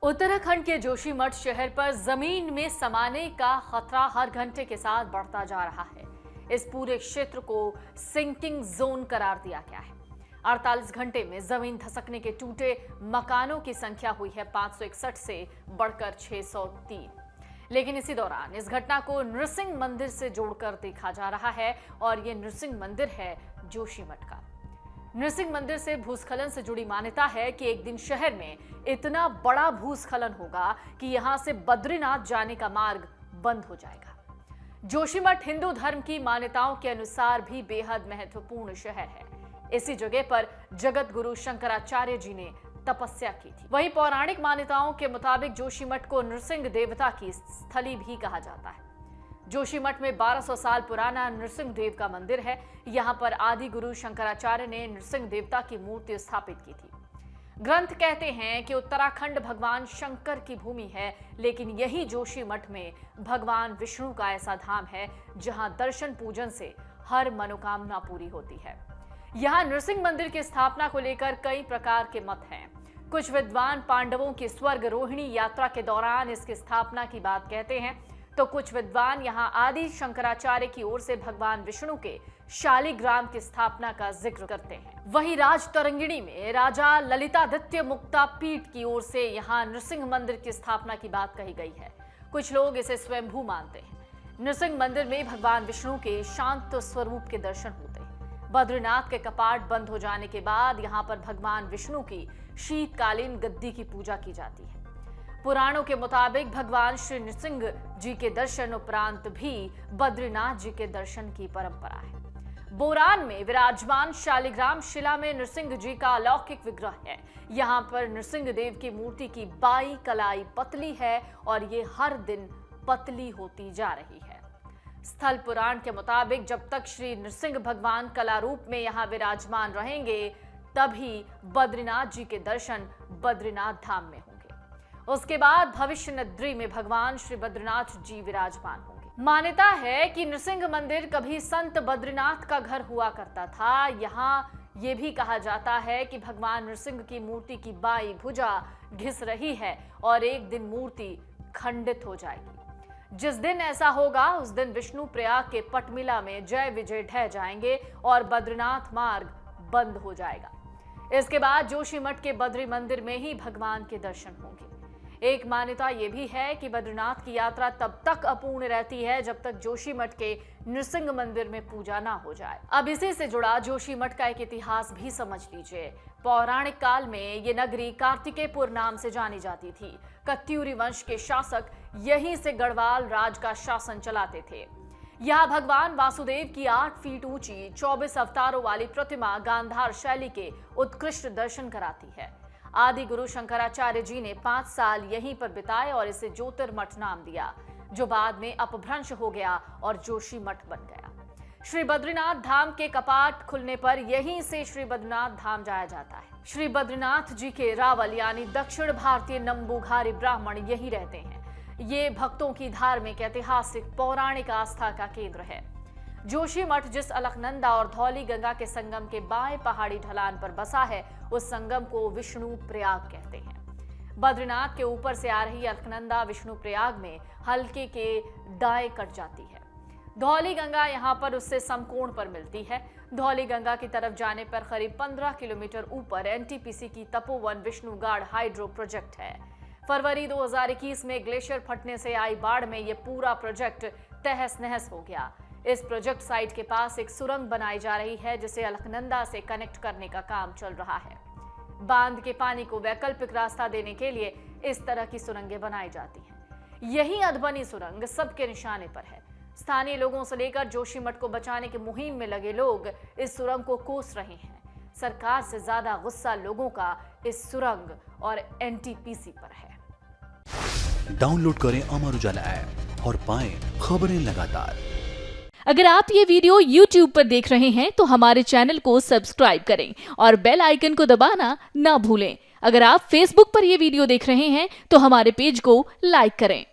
उत्तराखंड के जोशीमठ शहर पर जमीन में समाने का खतरा हर घंटे के साथ बढ़ता जा रहा है। इस पूरे क्षेत्र को सिंकिंग जोन करार दिया गया है। 48 घंटे में जमीन धसकने के टूटे मकानों की संख्या हुई है 561 से बढ़कर 603। लेकिन इसी दौरान इस घटना को नृसिंह मंदिर से जोड़कर देखा जा रहा है और ये नृसिंह मंदिर है जोशीमठ का। नृसिंह मंदिर से भूस्खलन से जुड़ी मान्यता है कि एक दिन शहर में इतना बड़ा भूस्खलन होगा कि यहां से बद्रीनाथ जाने का मार्ग बंद हो जाएगा। जोशीमठ हिंदू धर्म की मान्यताओं के अनुसार भी बेहद महत्वपूर्ण शहर है। इसी जगह पर जगत गुरु शंकराचार्य जी ने तपस्या की थी। वहीं पौराणिक मान्यताओं के मुताबिक जोशीमठ को नृसिंह देवता की स्थली भी कहा जाता है। जोशीमठ में 1200 साल पुराना नृसिंह देव का मंदिर है। यहाँ पर आदि गुरु शंकराचार्य ने नृसिंह देवता की मूर्ति स्थापित की थी। ग्रंथ कहते हैं कि उत्तराखंड भगवान शंकर की भूमि है, लेकिन यही जोशीमठ में भगवान विष्णु का ऐसा धाम है जहां दर्शन पूजन से हर मनोकामना पूरी होती है। यहाँ नृसिंह मंदिर की स्थापना को लेकर कई प्रकार के मत हैं। कुछ विद्वान पांडवों की स्वर्ग रोहिणी यात्रा के दौरान इसकी स्थापना की बात कहते हैं, तो कुछ विद्वान यहां आदि शंकराचार्य की ओर से भगवान विष्णु के शालिग्राम की स्थापना का जिक्र करते हैं। वहीं राजतरंगिणी में राजा ललितादित्य मुक्ता पीठ की ओर से यहां नृसिंह मंदिर की स्थापना की बात कही गई है। कुछ लोग इसे स्वयंभू मानते हैं। नृसिंह मंदिर में भगवान विष्णु के शांत स्वरूप के दर्शन होते हैं। बद्रीनाथ के कपाट बंद हो जाने के बाद यहाँ पर भगवान विष्णु की शीतकालीन गद्दी की पूजा की जाती है। पुराणों के मुताबिक भगवान श्री नृसिंह जी के दर्शन उपरांत भी बद्रीनाथ जी के दर्शन की परंपरा है। बोरान में विराजमान शालिग्राम शिला में नृसिंह जी का अलौकिक विग्रह है। यहाँ पर नृसिंह देव की मूर्ति की बाई कलाई पतली है और ये हर दिन पतली होती जा रही है। स्थल पुराण के मुताबिक जब तक श्री नृसिंह भगवान कला रूप में यहाँ विराजमान रहेंगे, तभी बद्रीनाथ जी के दर्शन बद्रीनाथ धाम में होंगे। उसके बाद भविष्य नगरी में भगवान श्री बद्रीनाथ जी विराजमान होंगे। मान्यता है कि नृसिंह मंदिर कभी संत बद्रीनाथ का घर हुआ करता था। यहाँ ये भी कहा जाता है कि भगवान नृसिंह की मूर्ति की बाईं भुजा घिस रही है और एक दिन मूर्ति खंडित हो जाएगी। जिस दिन ऐसा होगा उस दिन विष्णु प्रयाग के पटमिला में जय विजय ढह जाएंगे और बद्रीनाथ मार्ग बंद हो जाएगा। इसके बाद जोशीमठ के बद्री मंदिर में ही भगवान के दर्शन होंगे। एक मान्यता यह भी है कि बद्रीनाथ की यात्रा तब तक अपूर्ण रहती है जब तक जोशीमठ के नृसिंह मंदिर में पूजा ना हो जाए। अब इसी से जुड़ा जोशीमठ का एक इतिहास भी समझ लीजिए। पौराणिक काल में ये नगरी कार्तिकेयपुर नाम से जानी जाती थी। कत्यूरी वंश के शासक यहीं से गढ़वाल राज का शासन चलाते थे। यहाँ भगवान वासुदेव की 8 फीट ऊंची 24 अवतारों वाली प्रतिमा गांधार शैली के उत्कृष्ट दर्शन कराती है। आदि गुरु शंकराचार्य जी ने 5 साल यहीं पर बिताए और इसे ज्योतिर्मठ नाम दिया, जो बाद में अपभ्रंश हो गया और जोशीमठ बन गया। श्री बद्रीनाथ धाम के कपाट खुलने पर यहीं से श्री बद्रीनाथ धाम जाया जाता है। श्री बद्रीनाथ जी के रावल यानी दक्षिण भारतीय नंबूघारी ब्राह्मण यहीं रहते हैं। ये भक्तों की धार्मिक, ऐतिहासिक, पौराणिक आस्था का केंद्र है। जोशीमठ जिस अलकनंदा और धौली गंगा के संगम के बाएं पहाड़ी ढलान पर बसा है, उस संगम को विष्णु प्रयाग कहते हैं। बद्रीनाथ के ऊपर से आ रही अलकनंदा विष्णु प्रयाग में हल्के के दाएं कट जाती है। धौली गंगा यहाँ पर उससे समकोण पर मिलती है। धौली गंगा की तरफ जाने पर करीब 15 किलोमीटर ऊपर एनटीपीसी की तपोवन विष्णुगाड़ हाइड्रो प्रोजेक्ट है। फरवरी 2021 में ग्लेशियर फटने से आई बाढ़ में यह पूरा प्रोजेक्ट तहस नहस हो गया। इस प्रोजेक्ट साइट के पास एक सुरंग बनाई जा रही है जिसे अलकनंदा से कनेक्ट करने का काम चल रहा है। बांध के पानी को वैकल्पिक रास्ता देने के लिए इस तरह की सुरंगें बनाई जाती हैं। यही अधबनी सुरंग सबके निशाने पर है। स्थानीय लोगों से लेकर जोशीमठ को बचाने की मुहिम में लगे लोग इस सुरंग को कोस रहे हैं। सरकार से ज्यादा गुस्सा लोगों का इस सुरंग और एनटीपीसी पर है। डाउनलोड करें अमर उजाला ऐप और पाएं खबरें लगातार। अगर आप ये वीडियो YouTube पर देख रहे हैं तो हमारे चैनल को सब्सक्राइब करें और बेल आइकन को दबाना ना भूलें। अगर आप Facebook पर ये वीडियो देख रहे हैं तो हमारे पेज को लाइक करें।